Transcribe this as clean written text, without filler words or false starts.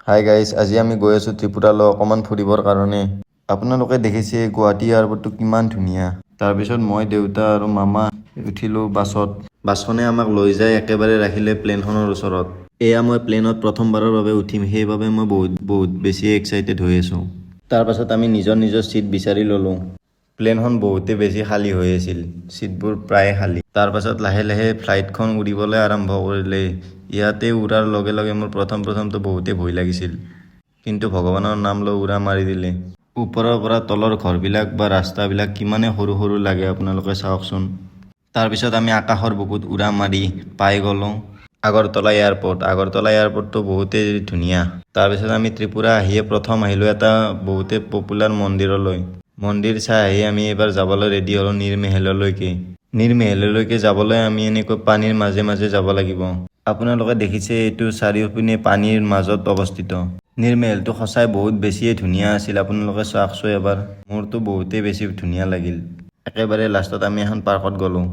Hi guys, আজি আমি গৈ আছোঁ ত্ৰিপুৰালৈ অকণমান ফুৰিবৰ কাৰণে। আপোনালোকে দেখিছে গুৱাহাটী এয়াৰপৰ্টটো কিমান ধুনীয়া। তাৰপিছত মই, দেউতা আৰু মামা উঠিলোঁ বাছত। বাছখনে আমাক লৈ যায় একেবাৰে ৰাখিলে প্লেনখনৰ ওচৰত। এয়া মই প্লেনত প্ৰথমবাৰৰ বাবে উঠিম, সেইবাবে মই বহুত বেছি এক্সাইটেড হৈ আছোঁ। তাৰপাছত আমি নিজৰ ছিট বিচাৰি ল'লোঁ। প্লেনখন বহুতে বেছি খালী হৈ আছিল, ছিটবোৰ প্ৰায় খালী। তাৰপাছত লাহে লাহে ফ্লাইটখন উৰিবলৈ আৰম্ভ কৰিলে। ইয়াতে উৰাৰ লগে লগে মোৰ প্ৰথমটো বহুতে ভয় লাগিছিল, কিন্তু ভগৱানৰ নাম লৈ উৰা মাৰি দিলে। ওপৰৰ পৰা তলৰ ঘৰবিলাক বা ৰাস্তাবিলাক কিমানে সৰু সৰু লাগে আপোনালোকে চাওকচোন। তাৰপিছত আমি আকাশৰ বুকুত উৰা মাৰি পাই গ'লোঁ আগৰতলা এয়াৰপৰ্ট। আগৰতলা এয়াৰপৰ্টটো বহুতেই ধুনীয়া। তাৰপিছত আমি ত্ৰিপুৰা আহিয়ে প্ৰথম আহিলোঁ এটা বহুতে পপুলাৰ মন্দিৰলৈ। মন্দিৰ চাই আহি আমি এইবাৰ যাবলৈ ৰেডি হ'লোঁ নিৰমেহেললৈকে। নিৰমেহেললৈকে যাবলৈ আমি এনেকৈ পানীৰ মাজে মাজে যাব লাগিব। আপোনালোকে দেখিছে এইটো চাৰিওপিনে পানীৰ মাজত অৱস্থিত। নিৰমেহেলটো সঁচাই বহুত বেছিয়ে ধুনীয়া আছিল, আপোনালোকে চাওকচোন এবাৰ। মোৰতো বহুতেই বেছি ধুনীয়া লাগিল। একেবাৰে লাষ্টত আমি এখন পাৰ্কত গ'লোঁ।